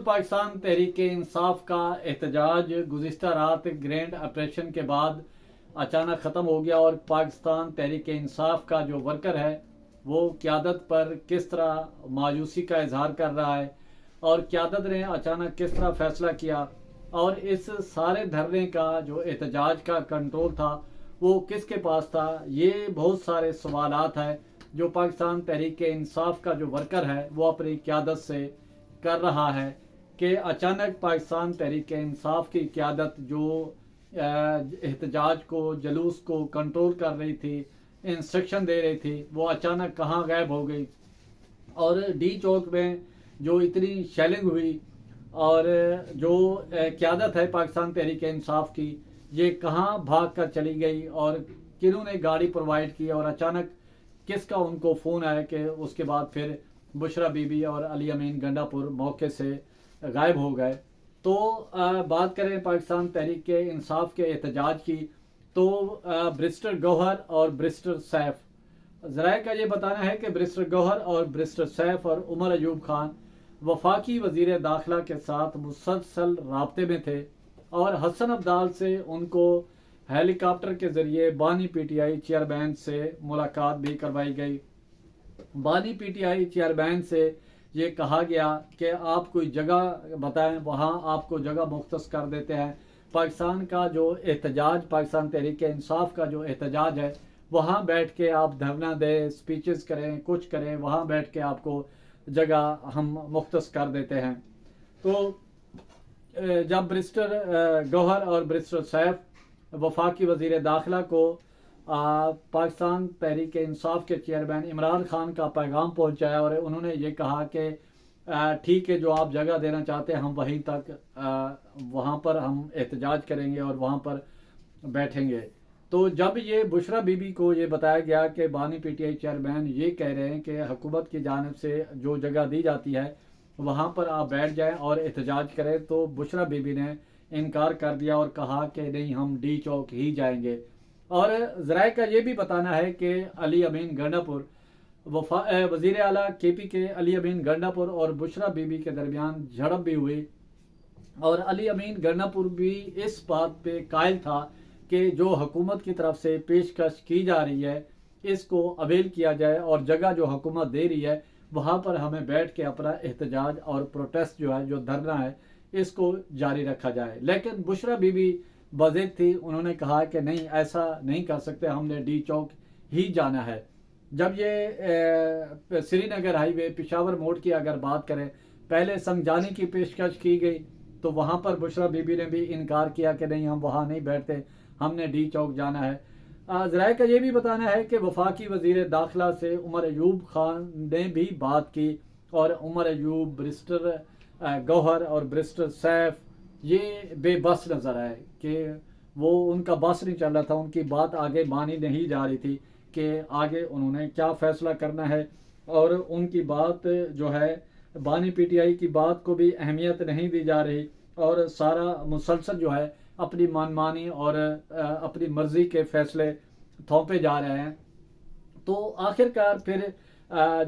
पाकिस्तान तहरीक इंसाफ का एहतजाज गुज़िश्ता रात ग्रैंड ऑपरेशन के बाद अचानक ख़त्म हो गया और पाकिस्तान तहरीक इंसाफ का जो वर्कर है वो क़यादत पर किस तरह मायूसी का इजहार कर रहा है और क़यादत ने अचानक किस तरह फ़ैसला किया और इस सारे धरने का जो एहतजाज का कंट्रोल था वो किसके पास था। ये बहुत सारे सवालात हैं जो पाकिस्तान तहरीक इंसाफ का जो वर्कर है वो अपनी क़यादत से कर रहा है कि अचानक पाकिस्तान तहरीक इंसाफ की क़यादत जो एहतजाज को जलूस को कंट्रोल कर रही थी, इंस्ट्रक्शन दे रही थी, वो अचानक कहाँ गायब हो गई। और डी चौक में जो इतनी शेलिंग हुई और जो क़यादत है पाकिस्तान तहरीक इंसाफ की, ये कहाँ भाग कर चली गई और किन्होंने गाड़ी प्रोवाइड की और अचानक किसका उनको फ़ोन आया कि उसके बाद फिर बुशरा बीबी और अली अमीन गंडापुर मौके से गायब हो गए। तो बात करें पाकिस्तान तहरीक के इंसाफ के एहतजाज की, तो बैरिस्टर गौहर और बैरिस्टर सैफ ज़राए का ये बताना है कि बैरिस्टर गौहर और बैरिस्टर सैफ और उमर अयूब खान वफाकी वज़ीर दाखिला के साथ मुसलसल राब्ते में थे और हसन अब्दाल से उनको हेलीकॉप्टर के ज़रिए बानी पीटीआई चेयरमैन से मुलाकात भी करवाई गई। बानी पीटीआई चेयरमैन से ये कहा गया कि आप कोई जगह बताएं, वहाँ आपको जगह मुख्तस कर देते हैं। पाकिस्तान का जो एहतजाज, पाकिस्तान तहरीक इंसाफ का जो एहतजाज है, वहाँ बैठ के आप धरना दें, स्पीचेस करें, कुछ करें, वहाँ बैठ के आपको जगह हम मुख्तस कर देते हैं। तो जब बैरिस्टर गौहर और बैरिस्टर सैफ वफाकी वज़ीर दाखिला को पाकिस्तान तहरीक इंसाफ के चेयरमैन इमरान खान का पैगाम पहुंचाया और उन्होंने ये कहा कि ठीक है, जो आप जगह देना चाहते हैं हम वहीं तक वहाँ पर हम एहतजाज करेंगे और वहाँ पर बैठेंगे। तो जब ये बुशरा बीबी को ये बताया गया कि बानी पीटीआई चेयरमैन ये कह रहे हैं कि हुकूमत की जानिब से जो जगह दी जाती है वहाँ पर आप बैठ जाएं और एहतजाज करें, तो बुशरा बीबी ने इनकार कर दिया और कहा कि नहीं, हम डी चौक ही जाएंगे। और ज़राए का ये भी बताना है कि अली अमीन गंडापुर वज़ीर आला केपी के अली अमीन गंडापुर और बुशरा बीबी के दरमियान झड़प भी हुई और अली अमीन गंडापुर भी इस बात पे कायल था कि जो हुकूमत की तरफ से पेशकश की जा रही है इसको अवेल किया जाए और जगह जो हुकूमत दे रही है वहाँ पर हमें बैठ के अपना एहतजाज और प्रोटेस्ट जो है, जो धरना है, इसको जारी रखा जाए। लेकिन बुशरा बीबी बज़िद थी, उन्होंने कहा कि नहीं, ऐसा नहीं कर सकते, हमने डी चौक ही जाना है। जब ये श्रीनगर हाईवे पेशावर मोड़ की अगर बात करें, पहले संगजानी की पेशकश की गई तो वहाँ पर बुशरा बीबी ने भी इनकार किया कि नहीं, हम वहाँ नहीं बैठते, हमने डी चौक जाना है। ज़राए का ये भी बताना है कि वफाकी वज़ीर दाखिला से उमर अयूब खान ने भी बात की और उमर अयूब, बैरिस्टर गौहर और बैरिस्टर सैफ ये बेबस नज़र आए कि वो उनका बस नहीं चल रहा था, उनकी बात आगे मानी नहीं जा रही थी कि आगे उन्होंने क्या फ़ैसला करना है। और उनकी बात जो है, बानी पीटीआई की बात को भी अहमियत नहीं दी जा रही और सारा मुसलसल जो है अपनी मनमानी और अपनी मर्ज़ी के फ़ैसले थोपे जा रहे हैं। तो आखिरकार फिर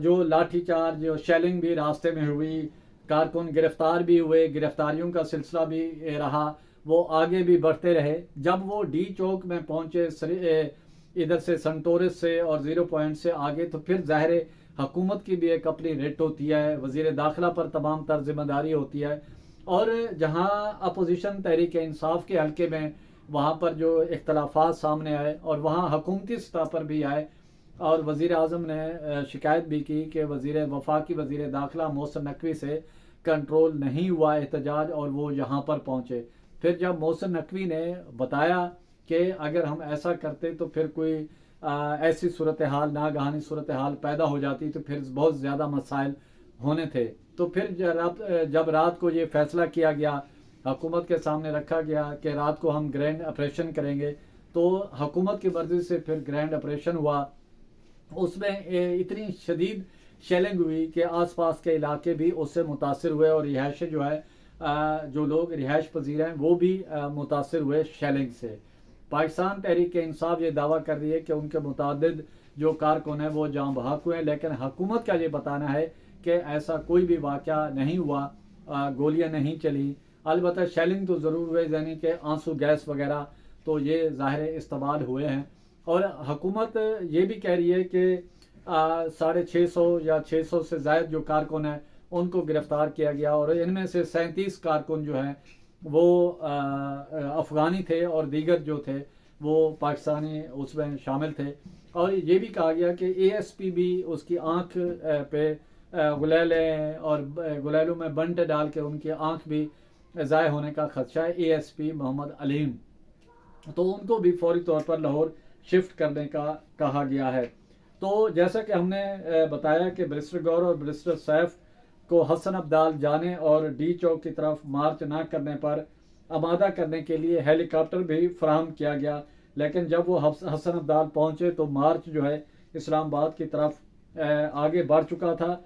जो लाठीचार्ज, जो शेलिंग भी रास्ते में हुई, कारकुन गिरफ्तार भी हुए, गिरफ्तारियों का सिलसिला भी रहा, वो आगे भी बढ़ते रहे। जब वो डी चौक में पहुंचे इधर से संटोरिस से और ज़ीरो पॉइंट से आगे, तो फिर ज़ाहिर हुकूमत की भी एक अपनी रेट होती है, वज़ीर दाखिला पर तमाम तर जिम्मेदारी होती है। और जहाँ अपोजिशन तहरीक इंसाफ के हल्के में वहाँ पर जो इख्तलाफात सामने आए और वहाँ हुकूमती सतह पर भी आए और वज़ीर आज़म ने शिकायत भी की कि वफाकी वज़ीर दाखिला मोहसिन नकवी से कंट्रोल नहीं हुआ एहतजाज और वो यहाँ पर पहुँचे। फिर जब मोहसिन नकवी ने बताया कि अगर हम ऐसा करते तो फिर कोई ऐसी सूरत हाल, नागहानी सूरत हाल पैदा हो जाती तो फिर बहुत ज़्यादा मसाइल होने थे। तो फिर जब रात को ये फ़ैसला किया गया, हुकूमत के सामने रखा गया कि रात को हम ग्रैंड ऑपरेशन करेंगे, तो हुकूमत की मर्ज़ी से फिर ग्रैंड ऑपरेशन हुआ। उसमें इतनी शदीद शेलिंग हुई कि आसपास के इलाके भी उससे मुतासर हुए और रिहायश जो है, जो लोग रिहायश पजीर हैं वो भी मुतासर हुए शेलिंग से। पाकिस्तान तहरीक इंसाफ ये दावा कर रही है कि उनके मुतादिद जो कारकुन हैं वो जाँ बहक हुए हैं, लेकिन हुकूमत का ये बताना है कि ऐसा कोई भी वाक़या नहीं हुआ گولیاں نہیں چلی، البتہ شیلنگ تو ضرور ہوئے، یعنی کہ آنسو گیس وغیرہ تو یہ ظاہر استعمال ہوئے ہیں۔ اور حکومت یہ بھی کہہ رہی ہے کہ 650 یا 600 سے زائد جو کارکن ہیں ان کو گرفتار کیا گیا، اور ان میں سے 37 کارکن جو ہیں وہ افغانی تھے اور دیگر جو تھے وہ پاکستانی اس میں شامل تھے۔ اور یہ بھی کہا گیا کہ اے ایس پی بھی اس کی آنکھ پہ گلیلے اور گلیلوں میں بنٹ ڈال کے ان کی آنکھ بھی ضائع ہونے کا خدشہ ہے، اے ایس پی محمد علیم، تو ان کو بھی فوری طور پر لاہور شفٹ کرنے کا کہا گیا ہے۔ تو جیسا کہ ہم نے بتایا کہ بریسٹر گور اور بریسٹر سیف کو حسن عبدال جانے اور ڈی چوک کی طرف مارچ نہ کرنے پر آمادہ کرنے کے لیے ہیلی کاپٹر بھی فراہم کیا گیا، لیکن جب وہ حسن عبدال پہنچے تو مارچ جو ہے اسلام آباد کی طرف آگے بڑھ چکا تھا۔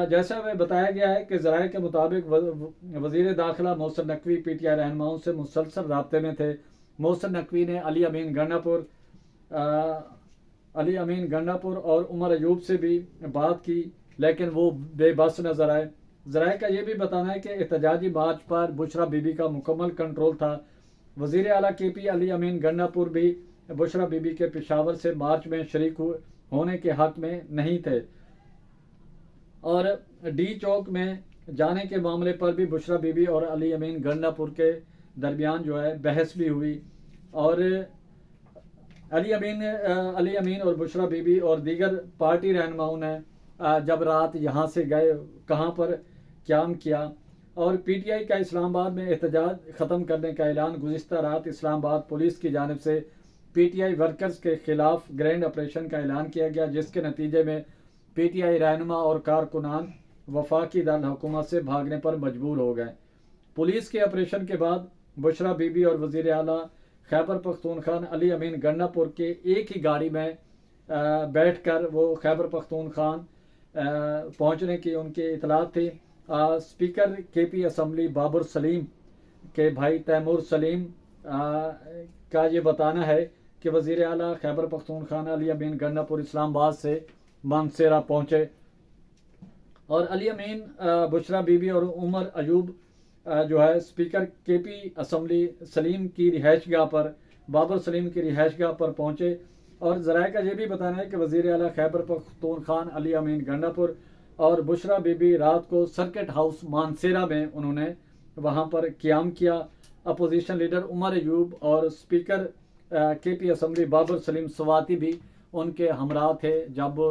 جیسا ہمیں بتایا گیا ہے کہ ذرائع کے مطابق وزیر داخلہ Mohsin Naqvi P T I رہنماؤں سے مسلسل رابطے میں تھے۔ محسن نقوی نے علی امین گنڈا پور اور عمر ایوب سے بھی بات کی، لیکن وہ بے بس نظر آئے۔ ذرائع کا یہ بھی بتانا ہے کہ احتجاجی مارچ پر بشرا بی بی کا مکمل کنٹرول تھا۔ وزیر اعلیٰ کے پی علی امین گنڈا پور بھی بشرا بی بی کے پشاور سے مارچ میں شریک ہونے کے حق میں نہیں تھے، اور ڈی چوک میں جانے کے معاملے پر بھی بشرا بی بی اور علی امین گنڈا پور کے درمیان جو ہے بحث بھی ہوئی، اور علی امین اور بشرا بی بی اور دیگر پارٹی رہنماؤں نے جب رات یہاں سے گئے کہاں پر قیام کیا، اور پی ٹی آئی کا اسلام آباد میں احتجاج ختم کرنے کا اعلان گزشتہ رات اسلام آباد پولیس کی جانب سے پی ٹی آئی ورکرز کے خلاف گرینڈ آپریشن کا اعلان کیا گیا، جس کے نتیجے میں پی ٹی آئی رہنما اور کارکنان وفاقی دارالحکومت سے بھاگنے پر مجبور ہو گئے۔ پولیس کے آپریشن کے بعد بشرا بی بی اور وزیر اعلیٰ خیبر پختونخوا علی امین گنڈا پور کے ایک ہی گاڑی میں بیٹھ کر وہ خیبر پختونخوا پہنچنے کی ان کی اطلاعات تھی۔ اسپیکر کے پی اسمبلی بابر سلیم کے بھائی تیمور سلیم کا یہ بتانا ہے کہ وزیر اعلیٰ خیبر پختونخوا علی امین گنڈا پور اسلام آباد سے مانسیرا پہنچے، اور علی امین بشرا بی بی اور عمر ایوب جو ہے اسپیکر کے پی اسمبلی سلیم کی رہائش گاہ پر بابر سلیم کی رہائش گاہ پر پہنچے۔ اور ذرائع کا یہ بھی بتانا ہے کہ وزیر اعلیٰ خیبر پختونخوا علی امین گنڈا پور اور بشرا بی بی رات کو سرکٹ ہاؤس مانسیرا میں انہوں نے وہاں پر قیام کیا۔ اپوزیشن لیڈر عمر ایوب اور اسپیکر کے پی اسمبلی بابر سلیم سواتی بھی ان کے ہمراہ تھے جب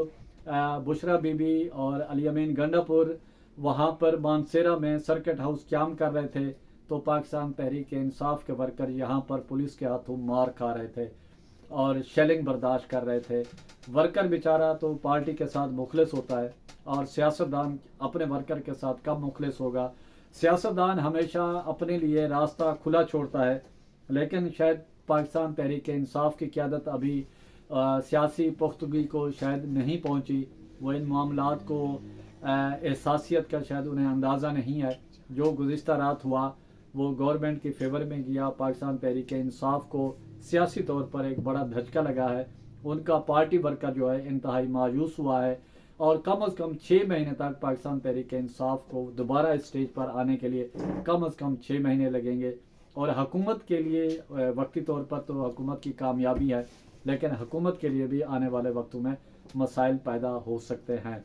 بشرا بی بی اور علی امین گنڈا پور وہاں پر مانسیرا میں سرکٹ ہاؤس قیام کر رہے تھے، تو پاکستان تحریک انصاف کے ورکر یہاں پر پولیس کے ہاتھوں مار کھا رہے تھے اور شیلنگ برداشت کر رہے تھے۔ ورکر بیچارہ تو پارٹی کے ساتھ مخلص ہوتا ہے، اور سیاستدان اپنے ورکر کے ساتھ کب مخلص ہوگا؟ سیاستدان ہمیشہ اپنے لیے راستہ کھلا چھوڑتا ہے، لیکن شاید پاکستان تحریک انصاف کی قیادت ابھی سیاسی پختگی کو شاید نہیں پہنچی، وہ ان معاملات کو احساسیت کا شاید انہیں اندازہ نہیں ہے۔ جو گزشتہ رات ہوا وہ گورنمنٹ کی فیور میں گیا، پاکستان تحریک انصاف کو سیاسی طور پر ایک بڑا دھچکا لگا ہے، ان کا پارٹی ورکر جو ہے انتہائی مایوس ہوا ہے، اور کم از کم 6 مہینے تک پاکستان تحریک انصاف کو دوبارہ اسٹیج پر آنے کے لیے کم از کم 6 مہینے لگیں گے۔ اور حکومت کے لیے وقتی طور پر تو حکومت کی کامیابی ہے، لیکن حکومت کے لیے بھی آنے والے وقتوں میں مسائل پیدا ہو سکتے ہیں۔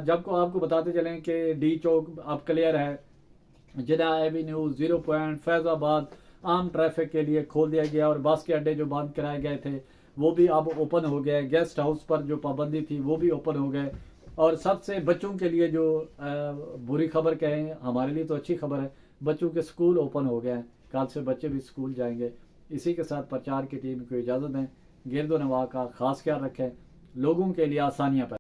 جب کو آپ کو بتاتے چلیں کہ ڈی چوک اب کلیئر ہے، جناح ایوینیو، 0 پوائنٹ، فیض آباد عام ٹریفک کے لیے کھول دیا گیا، اور بس کے اڈے جو بند کرائے گئے تھے وہ بھی اب اوپن ہو گئے، گیسٹ ہاؤس پر جو پابندی تھی وہ بھی اوپن ہو گئے، اور سب سے بچوں کے لیے جو بری خبر کہیں، ہمارے لیے تو اچھی خبر ہے، بچوں کے سکول اوپن ہو گئے ہیں، کل سے بچے بھی سکول جائیں گے۔ اسی کے ساتھ پرچار کی ٹیم کو اجازت دیں، گرد و نواح کا خاص خیال رکھیں، لوگوں کے لیے آسانیاں پیدا